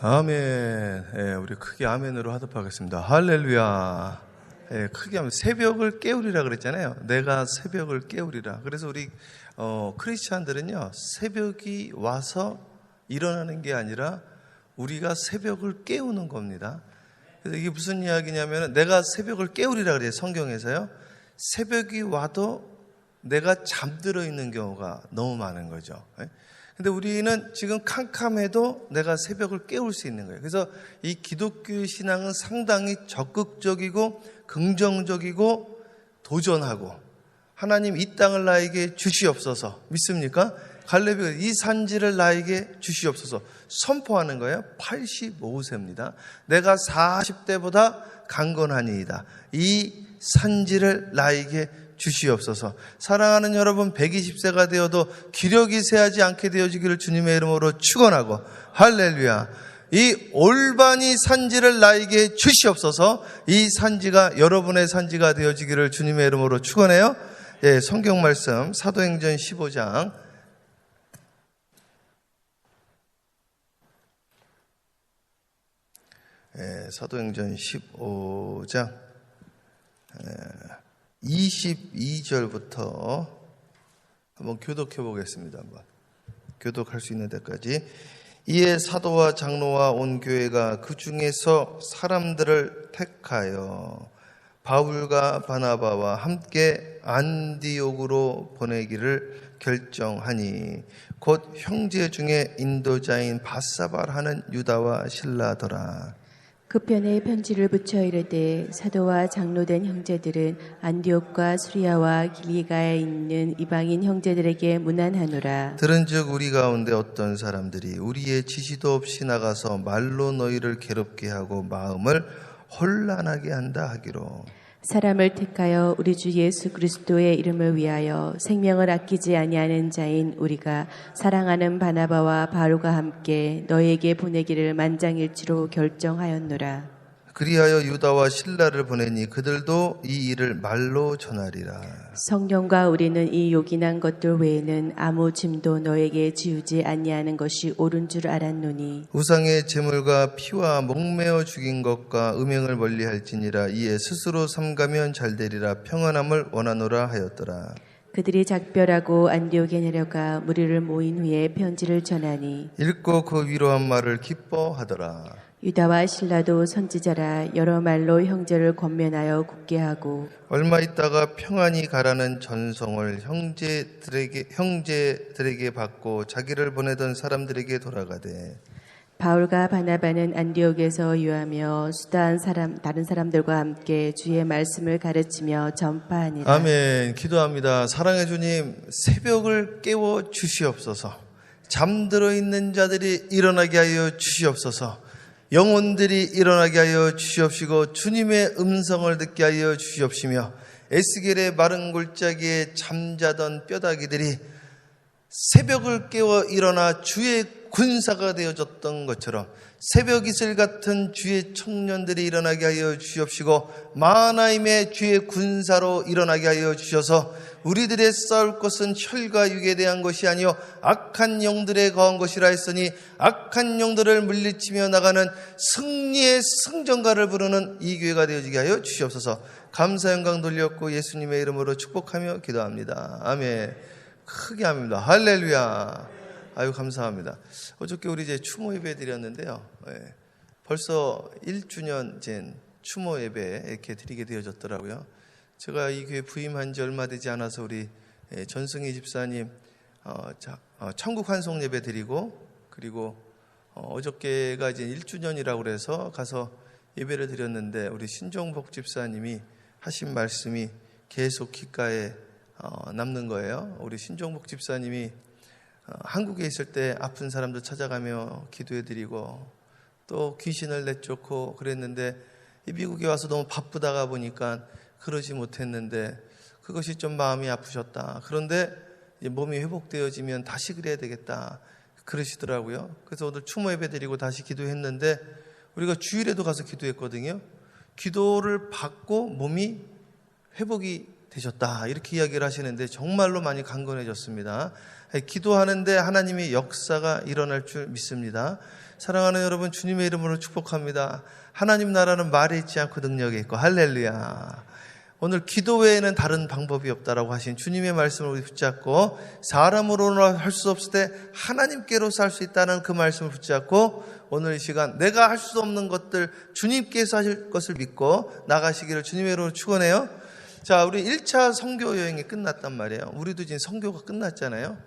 아멘. 예, 우리 크게 아멘으로 하도록하겠습니다. 할렐루야. 예, 크게 하면 새벽을 깨우리라 그랬잖아요. 내가 새벽을 깨우리라. 그래서 우리 크리스찬들은요, 새벽이 와서 일어나는 게 아니라 우리가 새벽을 깨우는 겁니다. 그래서 이게 무슨 이야기냐면 내가 새벽을 깨우리라 그래요. 성경에서요. 새벽이 와도 내가 잠들어 있는 경우가 너무 많은 거죠. 근데 우리는 지금 캄캄해도 내가 새벽을 깨울 수 있는 거예요. 그래서 이 기독교 신앙은 상당히 적극적이고 긍정적이고 도전하고, 하나님 이 땅을 나에게 주시옵소서. 믿습니까? 갈렙이 이 산지를 나에게 주시옵소서 선포하는 거예요. 85세입니다. 내가 40대보다 강건하니이다. 이 산지를 나에게 주시옵소서. 사랑하는 여러분, 120세가 되어도 기력이 쇠하지 않게 되어지기를 주님의 이름으로 축원하고, 할렐루야. 이 올바니 산지를 나에게 주시옵소서. 이 산지가 여러분의 산지가 되어지기를 주님의 이름으로 축원해요. 예, 성경 말씀 사도행전 15장 사도행전 15장 22절부터 한번 교독해 보겠습니다. 한번 교독할 수 있는 데까지. 이에 사도와 장로와 온 교회가 그 중에서 사람들을 택하여 바울과 바나바와 함께 안디옥으로 보내기를 결정하니 곧 형제 중에 인도자인 바사바라 하는 유다와 실라더라. 그 편에 편지를 붙여 이르되 사도와 장로된 형제들은 안디옥과 수리아와 길리가에 있는 이방인 형제들에게 문안하노라. 들은즉 우리 가운데 어떤 사람들이 우리의 지시도 없이 나가서 말로 너희를 괴롭게 하고 마음을 혼란하게 한다 하기로. 사람을 택하여 우리 주 예수 그리스도의 이름을 위하여 생명을 아끼지 아니하는 자인 우리가 사랑하는 바나바와 바울과 함께 너희에게 보내기를 만장일치로 결정하였노라. 그리하여 유다와 실라를 보내니 그들도 이 일을 말로 전하리라. 성령과 우리는 이 요긴한 것들 외에는 아무 짐도 너에게 지우지 아니하는 것이 옳은 줄 알았노니 우상의 제물과 피와 목매어 죽인 것과 음행을 멀리할지니라. 이에 스스로 삼가면 잘되리라. 평안함을 원하노라 하였더라. 그들이 작별하고 안디옥에 내려가 무리를 모인 후에 편지를 전하니 읽고 그 위로한 말을 기뻐하더라. 유다와 실라도 선지자라 여러 말로 형제를 권면하여 굳게 하고 얼마 있다가 평안히 가라는 전송을 형제들에게 받고 자기를 보내던 사람들에게 돌아가되 바울과 바나바는 안디옥에서 유하며 수다한 다른 사람들과 함께 주의 말씀을 가르치며 전파하니라. 아멘. 기도합니다. 사랑의 주님, 새벽을 깨워 주시옵소서. 잠들어 있는 자들이 일어나게 하여 주시옵소서. 영혼들이 일어나게 하여 주시옵시고 주님의 음성을 듣게 하여 주시옵시며 에스겔의 마른 골짜기에 잠자던 뼈다귀들이 새벽을 깨워 일어나 주의 군사가 되어졌던 것처럼 새벽 이슬 같은 주의 청년들이 일어나게 하여 주시옵시고 마하나임의 주의 군사로 일어나게 하여 주셔서 우리들의 싸울 것은 혈과 육에 대한 것이 아니요 악한 영들에 거한 것이라 했으니 악한 영들을 물리치며 나가는 승리의 승전가를 부르는 이 교회가 되어지게 하여 주시옵소서. 감사 영광 돌렸고 예수님의 이름으로 축복하며 기도합니다. 아멘. 크게 합니다. 할렐루야. 아유, 감사합니다. 어저께 우리 이제 추모 예배 드렸는데요. 벌써 1주년 된 추모 예배 이렇게 드리게 되어졌더라고요. 제가 이 교회 부임한 지 얼마 되지 않아서 우리 전승희 집사님 천국 환송 예배 드리고, 그리고 어저께가 이제 1주년이라고 그래서 가서 예배를 드렸는데 우리 신종복 집사님이 하신 말씀이 계속 귓가에 남는 거예요. 우리 신종복 집사님이 한국에 있을 때 아픈 사람들 찾아가며 기도해드리고 또 귀신을 내쫓고 그랬는데 미국에 와서 너무 바쁘다가 보니까 그러지 못했는데 그것이 좀 마음이 아프셨다. 그런데 이제 몸이 회복되어지면 다시 그래야 되겠다 그러시더라고요. 그래서 오늘 추모 예배 드리고 다시 기도했는데 우리가 주일에도 가서 기도했거든요. 기도를 받고 몸이 회복이 되셨다. 이렇게 이야기를 하시는데 정말로 많이 강건해졌습니다. 기도하는데 하나님의 역사가 일어날 줄 믿습니다. 사랑하는 여러분, 주님의 이름으로 축복합니다. 하나님 나라는 말에 있지 않고 능력에 있고, 할렐루야. 오늘 기도 외에는 다른 방법이 없다라고 하신 주님의 말씀을 우리 붙잡고, 사람으로는 할 수 없을 때 하나님께로서 할 수 있다는 그 말씀을 붙잡고, 오늘 이 시간 내가 할 수 없는 것들 주님께서 하실 것을 믿고 나가시기를 주님의 이름으로 축원해요. 자, 우리 1차 선교 여행이 끝났단 말이에요. 우리도 지금 선교가 끝났잖아요.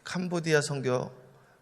캄보디아 선교,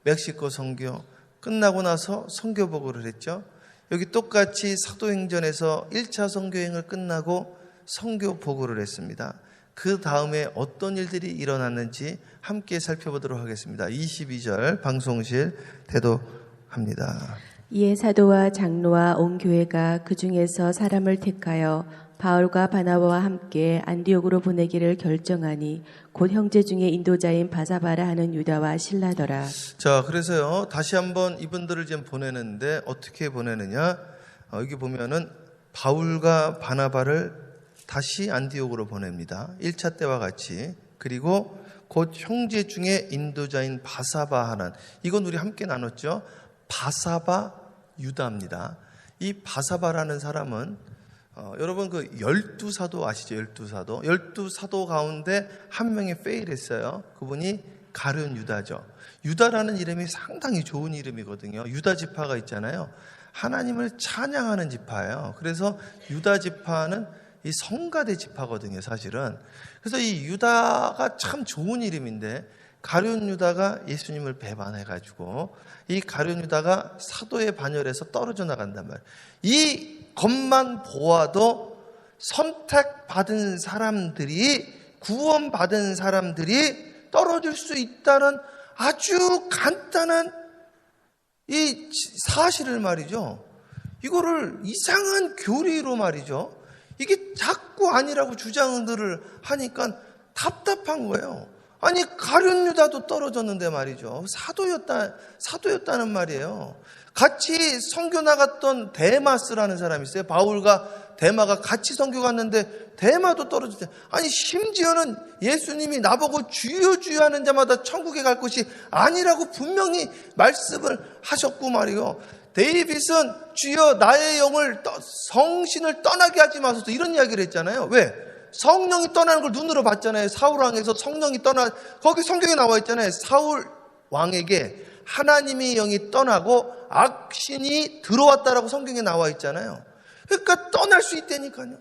멕시코 선교 끝나고 나서 선교 보고를 했죠. 여기 똑같이 사도행전에서 1차 선교 여행을 끝나고 선교 보고를 했습니다. 그 다음에 어떤 일들이 일어났는지 함께 살펴보도록 하겠습니다. 22절 방송실 대도합니다. 이에 사도와 장로와 온 교회가 그 중에서 사람을 택하여 바울과 바나바와 함께 안디옥으로 보내기를 결정하니 곧 형제 중에 인도자인 바사바라 하는 유다와 실라더라. 자, 그래서요 다시 한번 이분들을 좀 보내는데 어떻게 보내느냐? 여기 보면은 바울과 바나바를 다시 안디옥으로 보냅니다. 1차 때와 같이. 그리고 곧 형제 중에 인도자인 바사바 하는, 이건 우리 함께 나눴죠. 바사바 유다입니다. 이 바사바라는 사람은 여러분 그 12사도 아시죠? 12사도. 12사도 가운데 한 명이 페일했어요. 그분이 가룟 유다죠. 유다라는 이름이 상당히 좋은 이름이거든요. 유다 지파가 있잖아요. 하나님을 찬양하는 지파예요. 그래서 유다 지파는 이 성가대 지파거든요, 사실은. 그래서 이 유다가 참 좋은 이름인데, 가룟 유다가 예수님을 배반해가지고 이 가룟 유다가 사도의 반열에서 떨어져 나간단 말이에요. 이 것만 보아도 선택받은 사람들이, 구원받은 사람들이 떨어질 수 있다는 아주 간단한 이 사실을 말이죠. 이거를 이상한 교리로 말이죠. 이게 자꾸 아니라고 주장들을 하니까 답답한 거예요. 아니, 가룟 유다도 떨어졌는데 말이죠. 사도였다는 말이에요. 같이 선교 나갔던 데마스라는 사람이 있어요. 바울과 데마가 같이 선교 갔는데 데마도 떨어졌대요. 아니, 심지어는 예수님이 나보고 주여 주여 하는 자마다 천국에 갈 것이 아니라고 분명히 말씀을 하셨고 말이요. 데이빗은 주여 나의 영을 성신을 떠나게 하지 마소서 이런 이야기를 했잖아요. 왜? 성령이 떠나는 걸 눈으로 봤잖아요. 사울 왕에서 성령이 거기 성경에 나와 있잖아요. 사울 왕에게 하나님의 영이 떠나고 악신이 들어왔다라고 성경에 나와 있잖아요. 그러니까 떠날 수 있다니까요.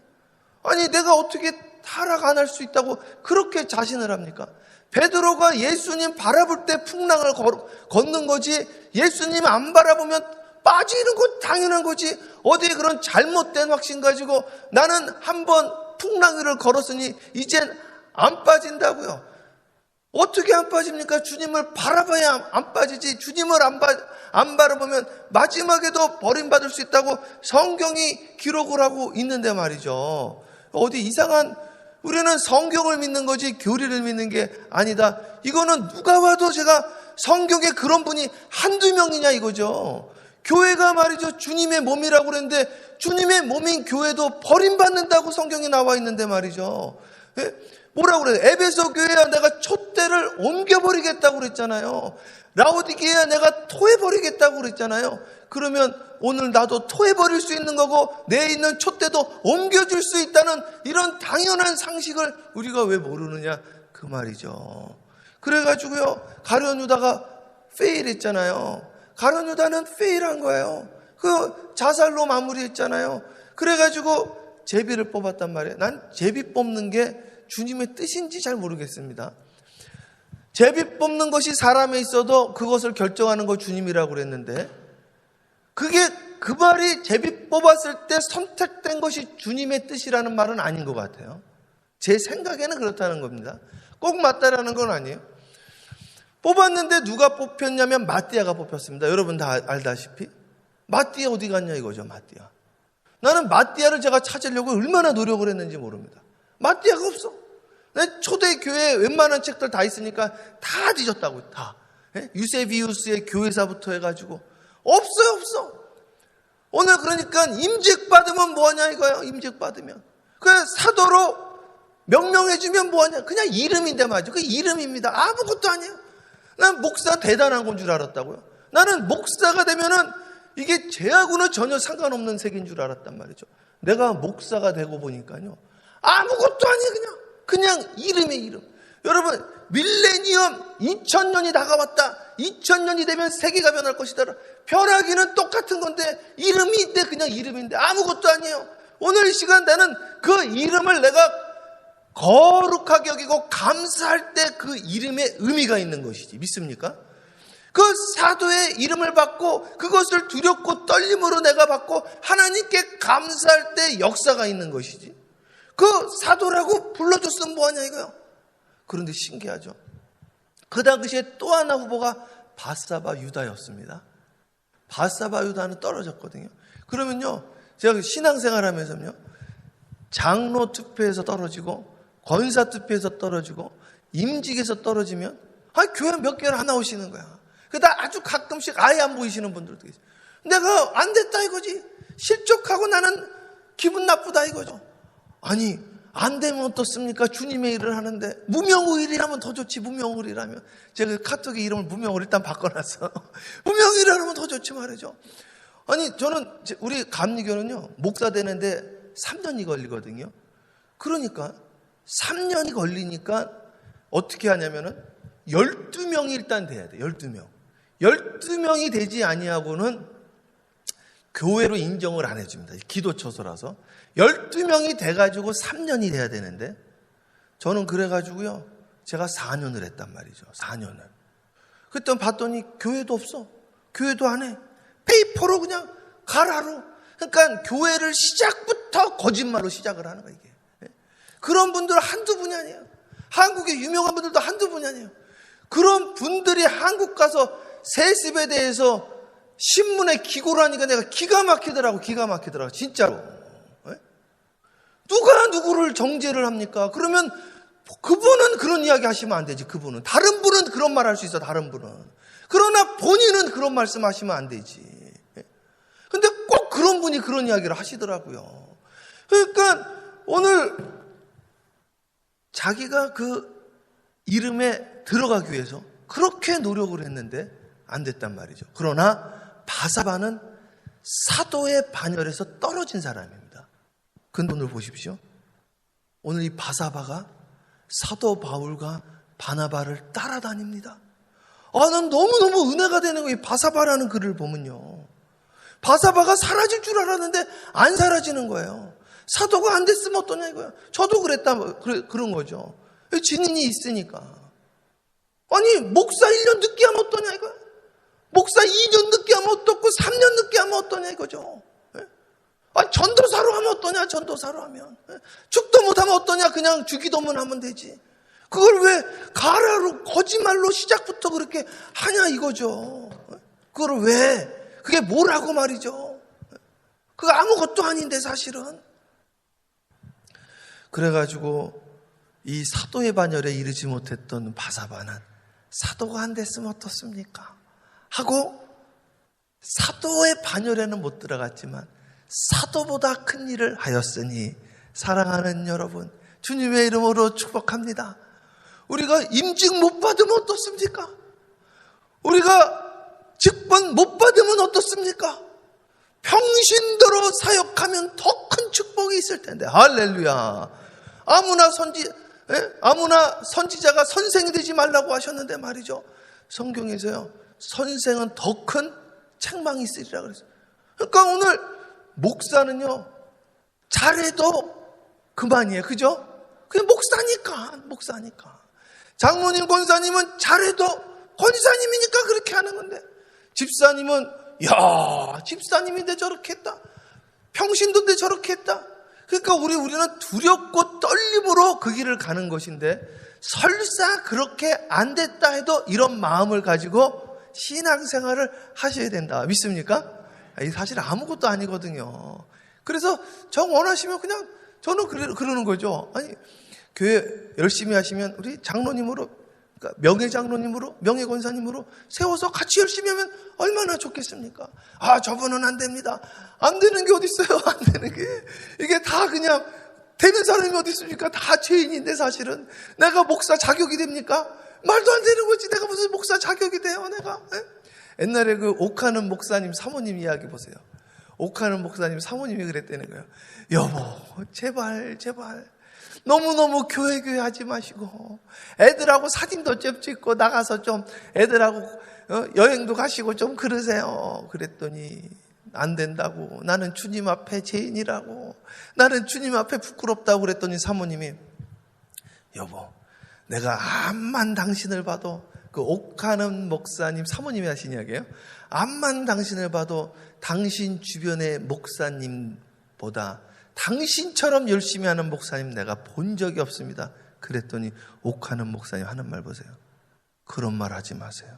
아니, 내가 어떻게 타락 안 할 수 있다고 그렇게 자신을 합니까? 베드로가 예수님 바라볼 때 풍랑을 걷는 거지, 예수님 안 바라보면 빠지는 건 당연한 거지. 어디에 그런 잘못된 확신 가지고 나는 한번 풍랑 위를 걸었으니 이젠 안 빠진다고요. 어떻게 안 빠집니까? 주님을 바라봐야 안 빠지지. 주님을 안 바라보면 마지막에도 버림받을 수 있다고 성경이 기록을 하고 있는데 말이죠. 어디 이상한, 우리는 성경을 믿는 거지 교리를 믿는 게 아니다. 이거는 누가 와도 제가 성경에 그런 분이 한두 명이냐 이거죠. 교회가 말이죠, 주님의 몸이라고 그랬는데 주님의 몸인 교회도 버림받는다고 성경에 나와 있는데 말이죠. 뭐라고 그래요? 에베소 교회야 내가 촛대를 옮겨버리겠다고 그랬잖아요. 라오디게야 내가 토해버리겠다고 그랬잖아요. 그러면 오늘 나도 토해버릴 수 있는 거고 내 있는 촛대도 옮겨줄 수 있다는 이런 당연한 상식을 우리가 왜 모르느냐 그 말이죠. 그래가지고요, 가룟 유다가 페일했잖아요. 가룟 유다는 페일한 거예요. 그 자살로 마무리했잖아요. 그래가지고 제비를 뽑았단 말이에요. 난 제비 뽑는 게 주님의 뜻인지 잘 모르겠습니다. 제비 뽑는 것이 사람에 있어도 그것을 결정하는 거 주님이라고 그랬는데, 그게 그 말이 제비 뽑았을 때 선택된 것이 주님의 뜻이라는 말은 아닌 것 같아요. 제 생각에는 그렇다는 겁니다. 꼭 맞다라는 건 아니에요. 뽑았는데 누가 뽑혔냐면 마띠아가 뽑혔습니다. 여러분 다 알다시피 마띠아 어디 갔냐 이거죠. 마띠아. 나는 마띠아를 제가 찾으려고 얼마나 노력을 했는지 모릅니다. 마띠아가 없어. 초대교회 웬만한 책들 다 있으니까 다 뒤졌다고. 다. 유세비우스의 교회사부터 해가지고 없어. 오늘 그러니까 임직받으면 뭐하냐 이거예요. 임직받으면 그 사도로 명명해주면 뭐하냐? 그냥 이름인데 말이죠. 그 이름입니다. 아무것도 아니에요. 난 목사 대단한 건 줄 알았다고요. 나는 목사가 되면은 이게 죄하고는 전혀 상관없는 색인 줄 알았단 말이죠. 내가 목사가 되고 보니까요. 아무것도 아니에요. 그냥 이름의 이름. 여러분, 밀레니엄 2000년이 다가왔다. 2000년이 되면 세계가 변할 것이다. 변하기는 똑같은 건데 이름인데 그냥 이름인데 아무것도 아니에요. 오늘 이 시간 나는 그 이름을 내가 거룩하게 여기고 감사할 때 그 이름에 의미가 있는 것이지. 믿습니까? 그 사도의 이름을 받고 그것을 두렵고 떨림으로 내가 받고 하나님께 감사할 때 역사가 있는 것이지. 그 사도라고 불러줬으면 뭐하냐 이거요. 그런데 신기하죠. 그 당시에 또 하나 후보가 바사바 유다였습니다. 바사바 유다는 떨어졌거든요. 그러면요, 제가 신앙생활 하면서요, 장로 투표에서 떨어지고 권사 투표에서 떨어지고 임직에서 떨어지면 교회 몇 개를 안 나오시는 거야. 그러다 아주 가끔씩 아예 안 보이시는 분들도 계세요. 내가 안 됐다 이거지. 실족하고 나는 기분 나쁘다 이거죠. 아니, 안 되면 어떻습니까? 주님의 일을 하는데 무명의일이라면 더 좋지. 무명의일이라면 제가 카톡의 이름을 무명을 일단 바꿔놨어. 무명의일이라면 더 좋지 말이죠. 아니, 저는 우리 감리교는요, 목사 되는데 3년이 걸리거든요. 그러니까 3년이 걸리니까 어떻게 하냐면은 12명이 일단 돼야 돼. 12명. 12명이 되지 아니하고는 교회로 인정을 안 해줍니다. 기도처소라서. 12명이 돼가지고 3년이 돼야 되는데 저는 그래가지고요, 제가 4년을 했단 말이죠. 4년을. 그때 봤더니 교회도 없어. 교회도 안 해. 페이퍼로 그냥 가라로. 그러니까 교회를 시작부터 거짓말로 시작을 하는 거예요, 이게. 그런 분들 한두 분이 아니에요. 한국의 유명한 분들도 한두 분이 아니에요. 그런 분들이 한국 가서 세습에 대해서 신문에 기고를 하니까 내가 기가 막히더라고. 진짜로. 누가 누구를 정죄를 합니까? 그러면 그분은 그런 이야기 하시면 안 되지. 그분은. 다른 분은 그런 말 할 수 있어. 다른 분은. 그러나 본인은 그런 말씀 하시면 안 되지. 근데 꼭 그런 분이 그런 이야기를 하시더라고요. 그러니까 오늘 자기가 그 이름에 들어가기 위해서 그렇게 노력을 했는데 안 됐단 말이죠. 그러나 바사바는 사도의 반열에서 떨어진 사람입니다. 근데 오늘 보십시오. 오늘 이 바사바가 사도 바울과 바나바를 따라다닙니다. 난 너무너무 은혜가 되는 거예요. 이 바사바라는 글을 보면요. 바사바가 사라질 줄 알았는데 안 사라지는 거예요. 사도가 안 됐으면 어떠냐 이거야. 저도 그런 거죠. 증인이 있으니까. 아니, 목사 1년 늦게 하면 어떠냐 이거야. 목사 2년 늦게 하면 어떻고 3년 늦게 하면 어떠냐 이거죠. 전도사로 하면 어떠냐, 전도사로 하면. 축도 못하면 어떠냐, 그냥 주기도문 하면 되지. 그걸 왜 가라로 거짓말로 시작부터 그렇게 하냐 이거죠. 그걸 왜, 그게 뭐라고 말이죠. 그거 아무것도 아닌데 사실은. 그래가지고 이 사도의 반열에 이르지 못했던 바사바는 사도가 안 됐으면 어떻습니까? 하고 사도의 반열에는 못 들어갔지만 사도보다 큰 일을 하였으니 사랑하는 여러분, 주님의 이름으로 축복합니다. 우리가 임직 못 받으면 어떻습니까? 우리가 직분 못 받으면 어떻습니까? 평신도로 사역하면 더 큰 축복이 있을 텐데. 할렐루야. 아무나 선지자가 선생이 되지 말라고 하셨는데 말이죠. 성경에서요, 선생은 더 큰 책망이 있으리라 그랬어요. 그러니까 오늘 목사는요, 잘해도 그만이에요. 그죠? 그게 목사니까. 장로님, 권사님은 잘해도 권사님이니까 그렇게 하는 건데, 집사님은, 집사님인데 저렇게 했다. 평신도인데 저렇게 했다. 그러니까 우리는 두렵고 떨림으로 그 길을 가는 것인데, 설사 그렇게 안 됐다 해도 이런 마음을 가지고 신앙생활을 하셔야 된다. 믿습니까? 사실 아무것도 아니거든요. 그래서 정 원하시면 그냥 저는 그러는 거죠. 아니, 교회 열심히 하시면 우리 장로님으로, 그러니까 명예장로님으로, 명예권사님으로 세워서 같이 열심히 하면 얼마나 좋겠습니까? 저분은 안 됩니다. 안 되는 게 어디 있어요? 안 되는 게. 이게 다 그냥 되는 사람이 어디 있습니까? 다 죄인인데 사실은 내가 목사 자격이 됩니까? 말도 안 되는 거지. 내가 무슨 목사 자격이 돼요, 내가? 예? 옛날에 그 옥하는 목사님 사모님 이야기 보세요. 옥하는 목사님 사모님이 그랬다는 거예요. 여보, 제발 너무너무 교회 하지 마시고 애들하고 사진도 좀 찍고 나가서 좀 애들하고 여행도 가시고 좀 그러세요. 그랬더니 안 된다고. 나는 주님 앞에 죄인이라고. 나는 주님 앞에 부끄럽다고 그랬더니 사모님이 여보, 내가 암만 당신을 봐도, 그 옥하는 목사님 사모님이 하신 이야기예요. 암만 당신을 봐도 당신 주변의 목사님보다 당신처럼 열심히 하는 목사님 내가 본 적이 없습니다. 그랬더니 옥하는 목사님 하는 말 보세요. 그런 말 하지 마세요.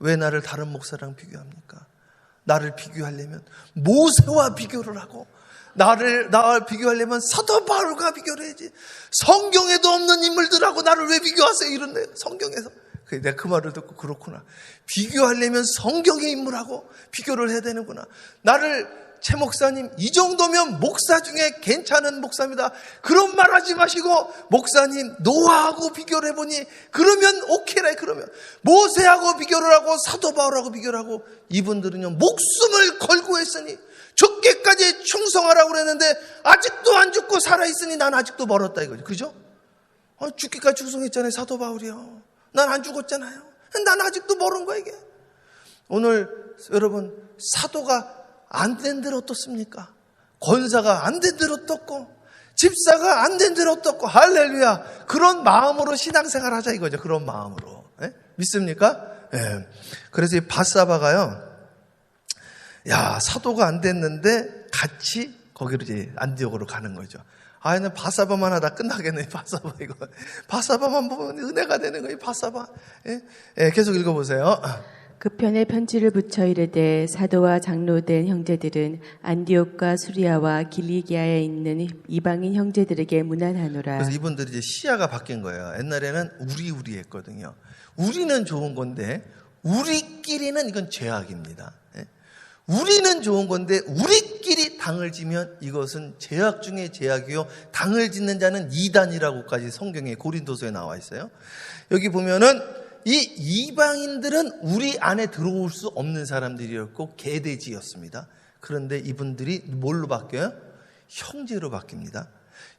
왜 나를 다른 목사랑 비교합니까? 나를 비교하려면 모세와 비교를 하고 나를 비교하려면 사도 바울과 비교를 해야지. 성경에도 없는 인물들하고 나를 왜 비교하세요? 이런데 성경에서. 내가 그 말을 듣고 그렇구나. 비교하려면 성경의 인물하고 비교를 해야 되는구나. 최 목사님 이 정도면 목사 중에 괜찮은 목사입니다. 그런 말 하지 마시고 목사님 노아하고 비교를 해보니 그러면 오케이라. 그러면 모세하고 비교를 하고 사도 바울하고 비교를 하고 이분들은요 목숨을 걸고 했으니 죽기까지 충성하라고 그랬는데 아직도 안 죽고 살아있으니 난 아직도 멀었다 이거죠. 그죠? 죽기까지 충성했잖아요. 사도 바울이요. 난 안 죽었잖아요. 난 아직도 멀은 거야 이게. 오늘 여러분 사도가 안 된 대로 어떻습니까? 권사가 안 된 대로 어떻고 집사가 안 된 대로 어떻고 할렐루야. 그런 마음으로 신앙생활 하자 이거죠. 그런 마음으로. 믿습니까? 예. 그래서 이 바사바가요. 야, 사도가 안 됐는데 같이 거기로 이제 안디옥으로 가는 거죠. 나 바사바만 하다 끝나겠네. 바사바 이거. 바사바만 보면 은혜가 되는 거예요. 바사바. 예, 계속 읽어보세요. 그 편에 편지를 붙여 이르되 사도와 장로된 형제들은 안디옥과 수리아와 길리기아에 있는 이방인 형제들에게 문안하노라. 그래서 이분들이 이제 시야가 바뀐 거예요. 옛날에는 우리 했거든요. 우리는 좋은 건데 우리끼리는 이건 죄악입니다. 우리는 좋은 건데 우리끼리 당을 지면 이것은 죄악 중에 죄악이요 당을 짓는 자는 이단이라고까지 성경에 고린도서에 나와 있어요. 여기 보면은 이 이방인들은 우리 안에 들어올 수 없는 사람들이었고 개돼지였습니다. 그런데 이분들이 뭘로 바뀌어요? 형제로 바뀝니다.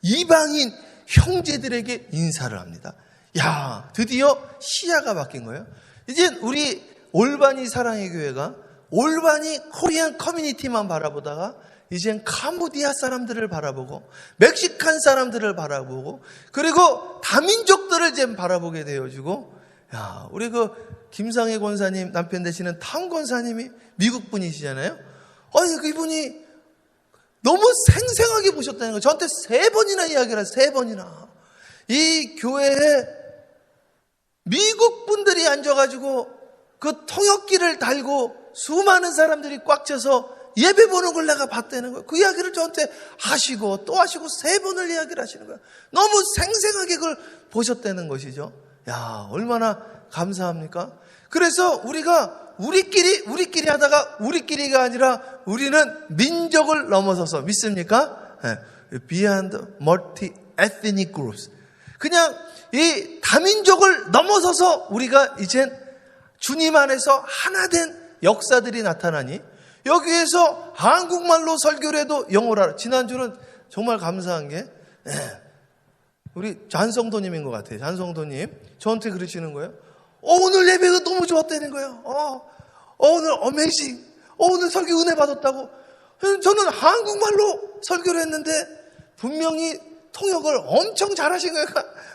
이방인 형제들에게 인사를 합니다. 야, 드디어 시야가 바뀐 거예요. 이제 우리 올바니 사랑의 교회가 올바니 코리안 커뮤니티만 바라보다가 이젠 캄보디아 사람들을 바라보고 멕시칸 사람들을 바라보고 그리고 다민족들을 이제 바라보게 되어지고, 야, 우리 그 김상혜 권사님 남편 되시는 탕 권사님이 미국 분이시잖아요. 이분이 너무 생생하게 보셨다는 거예요. 저한테 3번이나 이야기를 했어요. 3번이나. 이 교회에 미국 분들이 앉아가지고 그 통역기를 달고 수많은 사람들이 꽉 차서 예배 보는 걸 내가 봤다는 거예요. 그 이야기를 저한테 하시고 또 하시고 3번을 이야기를 하시는 거예요. 너무 생생하게 그걸 보셨다는 것이죠. 야, 얼마나 감사합니까? 그래서 우리가 우리끼리 하다가 우리끼리가 아니라 우리는 민족을 넘어서서, 믿습니까? Beyond multi-ethnic groups. 그냥 이 다민족을 넘어서서 우리가 이젠 주님 안에서 하나 된 역사들이 나타나니 여기에서 한국말로 설교를 해도 영어로 알아. 지난주는 정말 감사한 게 우리 잔성도님인 것 같아요. 잔성도님 저한테 그러시는 거예요. 오늘 예배가 너무 좋았다는 거예요. 오늘 어메이징. 오늘 설교 은혜 받았다고. 저는 한국말로 설교를 했는데 분명히 통역을 엄청 잘하신 거예요.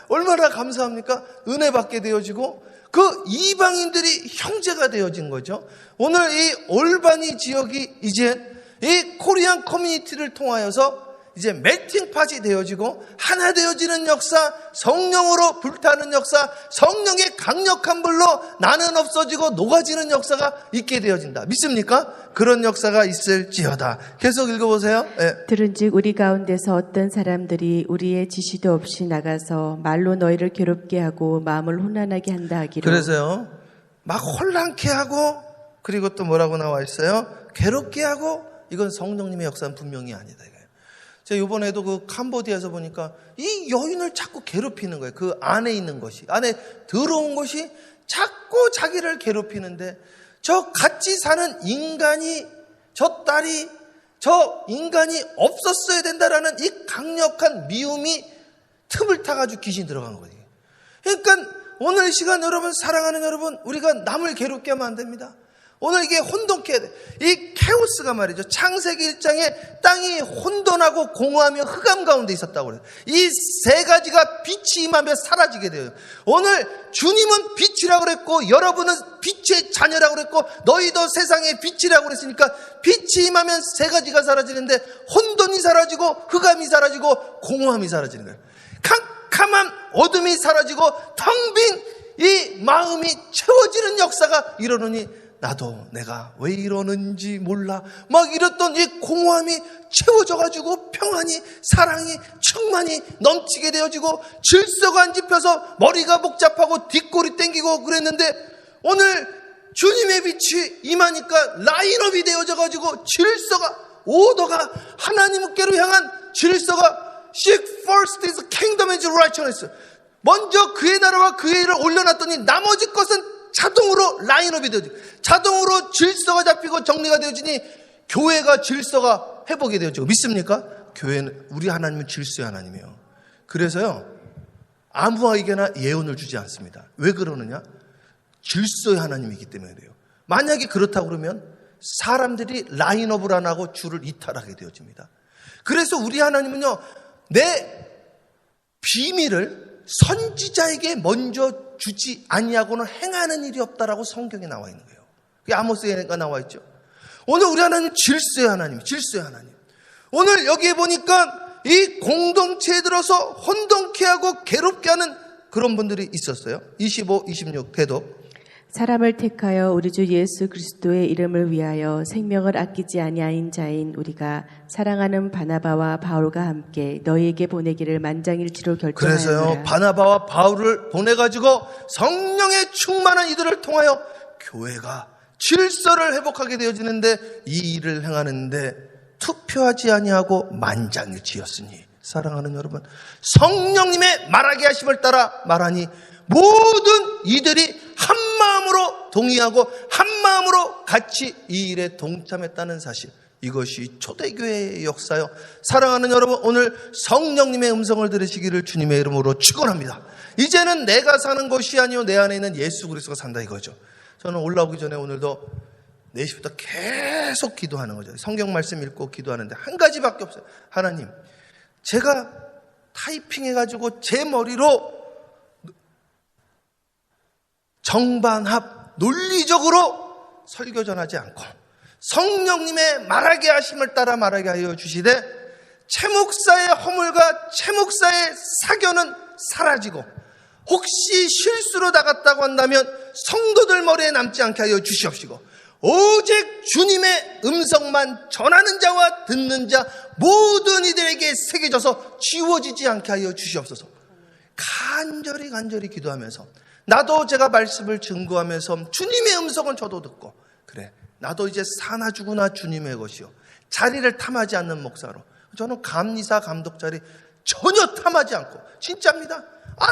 얼마나 감사합니까? 은혜 받게 되어지고 그 이방인들이 형제가 되어진 거죠. 오늘 이 올바니 지역이 이제 이 코리안 커뮤니티를 통하여서 이제 멜팅팟이 되어지고 하나 되어지는 역사, 성령으로 불타는 역사, 성령의 강력한 불로 나는 없어지고 녹아지는 역사가 있게 되어진다. 믿습니까? 그런 역사가 있을지어다. 계속 읽어보세요. 네. 들은즉 우리 가운데서 어떤 사람들이 우리의 지시도 없이 나가서 말로 너희를 괴롭게 하고 마음을 혼란하게 한다 하기로. 그래서요, 막 혼란케 하고 그리고 또 뭐라고 나와 있어요? 괴롭게 하고. 이건 성령님의 역사는 분명히 아니다. 제가 이번에도 그 캄보디아에서 보니까 이 여인을 자꾸 괴롭히는 거예요. 그 안에 있는 것이, 안에 들어온 것이 자꾸 자기를 괴롭히는데, 저 같이 사는 인간이, 저 딸이, 저 인간이 없었어야 된다라는 이 강력한 미움이 틈을 타가지고 귀신이 들어간 거예요. 그러니까 오늘 이 시간 여러분, 사랑하는 여러분, 우리가 남을 괴롭게 하면 안 됩니다. 오늘 이게 혼돈케 해야 돼. 이 케오스가 말이죠. 창세기 1장에 땅이 혼돈하고 공허하며 흑암 가운데 있었다고 그래요. 이 세 가지가 빛이 임하며 사라지게 돼요. 오늘 주님은 빛이라고 그랬고, 여러분은 빛의 자녀라고 그랬고, 너희도 세상의 빛이라고 그랬으니까 빛이 임하면 세 가지가 사라지는데, 혼돈이 사라지고 흑암이 사라지고 공허함이 사라지는 거예요. 캄캄한 어둠이 사라지고 텅 빈 이 마음이 채워지는 역사가 이러느니, 나도 내가 왜 이러는지 몰라 막 이랬던 이 공허함이 채워져가지고 평안이, 사랑이, 충만이 넘치게 되어지고, 질서가 안 집혀서 머리가 복잡하고 뒷골이 땡기고 그랬는데, 오늘 주님의 빛이 임하니까 라인업이 되어져가지고 질서가, 오더가, 하나님께로 향한 질서가, Seek first his kingdom and his righteousness, 먼저 그의 나라와 그의 일을 올려놨더니 나머지 것은 자동으로 라인업이 되어지고, 자동으로 질서가 잡히고 정리가 되어지니 교회가 질서가 회복이 되어지고. 믿습니까? 교회는, 우리 하나님은 질서의 하나님이에요. 그래서요, 아무에게나 예언을 주지 않습니다. 왜 그러느냐? 질서의 하나님이기 때문에 그래요. 만약에 그렇다고 그러면 사람들이 라인업을 안 하고 주를 이탈하게 되어집니다. 그래서 우리 하나님은요, 내 비밀을 선지자에게 먼저 주지 아니하고는 행하는 일이 없다라고 성경에 나와 있는 거예요. 그게 아모스에가 나와 있죠. 오늘 우리 하나님은 질서의 하나님, 질서의 하나님. 오늘 여기에 보니까 이 공동체에 들어서 혼돈케 하고 괴롭게 하는 그런 분들이 있었어요. 25, 26 대독. 사람을 택하여 우리 주 예수 그리스도의 이름을 위하여 생명을 아끼지 아니하인 자인 우리가 사랑하는 바나바와 바울과 함께 너희에게 보내기를 만장일치로 결정하였노라. 그래서요, 바나바와 바울을 보내가지고 성령의 충만한 이들을 통하여 교회가 질서를 회복하게 되어지는데, 이 일을 행하는데 투표하지 아니하고 만장일치였으니, 사랑하는 여러분, 성령님의 말하게 하심을 따라 말하니 모든 이들이 한 마음으로 동의하고 한 마음으로 같이 이 일에 동참했다는 사실, 이것이 초대교회의 역사요. 사랑하는 여러분, 오늘 성령님의 음성을 들으시기를 주님의 이름으로 축원합니다. 이제는 내가 사는 것이 아니요 내 안에 있는 예수 그리스도가 산다 이거죠. 저는 올라오기 전에 오늘도 4시부터 계속 기도하는 거죠. 성경 말씀 읽고 기도하는데 한 가지밖에 없어요. 하나님, 제가 타이핑해가지고 제 머리로 정반합 논리적으로 설교 전하지 않고 성령님의 말하게 하심을 따라 말하게 하여 주시되, 채목사의 허물과 채목사의 사견은 사라지고, 혹시 실수로 나갔다고 한다면 성도들 머리에 남지 않게 하여 주시옵시고, 오직 주님의 음성만 전하는 자와 듣는 자 모든 이들에게 새겨져서 지워지지 않게 하여 주시옵소서. 간절히 기도하면서, 나도 제가 말씀을 증거하면서 주님의 음성은 저도 듣고, 그래, 나도 이제 사나 죽으나 주님의 것이요, 자리를 탐하지 않는 목사로, 저는 감리사 감독 자리 전혀 탐하지 않고, 진짜입니다.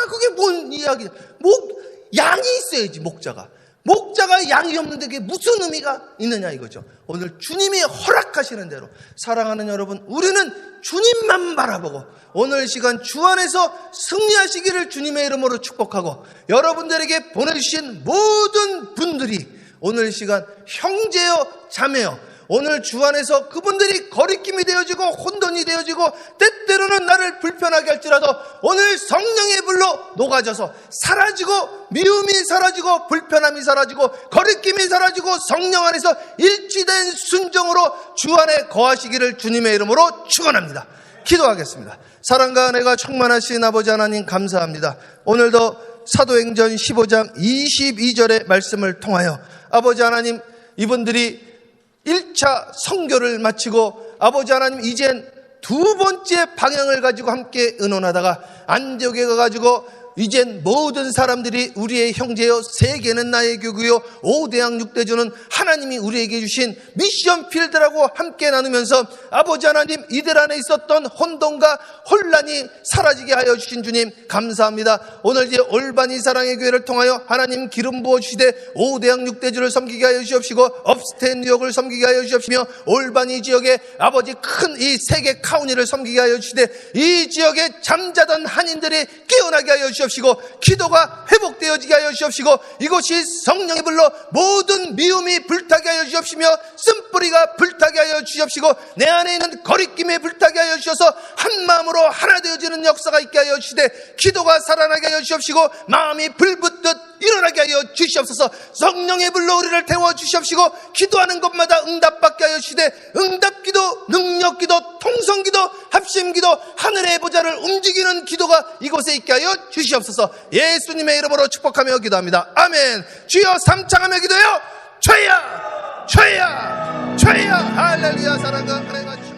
그게 뭔 이야기야. 양이 있어야지. 목자가 양이 없는데 그게 무슨 의미가 있느냐 이거죠. 오늘 주님이 허락하시는 대로, 사랑하는 여러분, 우리는 주님만 바라보고 오늘 시간 주 안에서 승리하시기를 주님의 이름으로 축복하고, 여러분들에게 보내주신 모든 분들이 오늘 시간 형제여 자매여, 오늘 주 안에서 그분들이 거리낌이 되어지고 혼돈이 되어지고 때때로는 나를 불편하게 할지라도 오늘 성령의 불로 녹아져서 사라지고, 미움이 사라지고 불편함이 사라지고 거리낌이 사라지고 성령 안에서 일치된 순종으로 주 안에 거하시기를 주님의 이름으로 축원합니다. 기도하겠습니다. 사랑과 은혜가 충만하신 아버지 하나님, 감사합니다. 오늘도 사도행전 15장 22절의 말씀을 통하여 아버지 하나님, 이분들이 1차 선교를 마치고 아버지 하나님, 이젠 두 번째 방향을 가지고 함께 의논하다가 안디옥에 가가지고 이젠 모든 사람들이 우리의 형제요, 세계는 나의 교구요, 5대양 6대주는 하나님이 우리에게 주신 미션 필드라고 함께 나누면서 아버지 하나님, 이들 안에 있었던 혼돈과 혼란이 사라지게 하여 주신 주님 감사합니다. 오늘 이제 올바니 사랑의 교회를 통하여 하나님 기름 부어주시되 5대양 6대주를 섬기게 하여 주시옵시고 업스테이트 뉴욕을 섬기게 하여 주시옵시며 올바니 지역에 아버지 큰 이 세계 카운티를 섬기게 하여 주시되 이 지역에 잠자던 한인들이 깨어나게 하여 주시옵시고 기도가 회복되어지게 하여 주시옵시고 이곳이 성령의 불로 모든 미움이 불타게 하여 주시옵시며 쓴뿌리가 불타게 하여 주시옵시고 내 안에 있는 거리낌이 불타게 하여 주셔서 한 마음으로 하나 되어지는 역사가 있게 하여 주시되 기도가 살아나게 하여 주시옵시고 마음이 불붙듯 일어나게 하여 주시옵소서. 성령의 불로 우리를 태워 주시옵시고 기도하는 것마다 응답받게 하여 주시되 응답기도, 능력기도, 통성기도, 합심기도, 하늘의 보좌를 움직이는 기도가 이곳에 있게 하여 주시옵소서. 예수님의 이름으로 축복하며 기도합니다. 아멘. 주여 삼창하며 기도해요. 죄야, 죄야, 죄야. 할렐루야. 사랑과 은혜가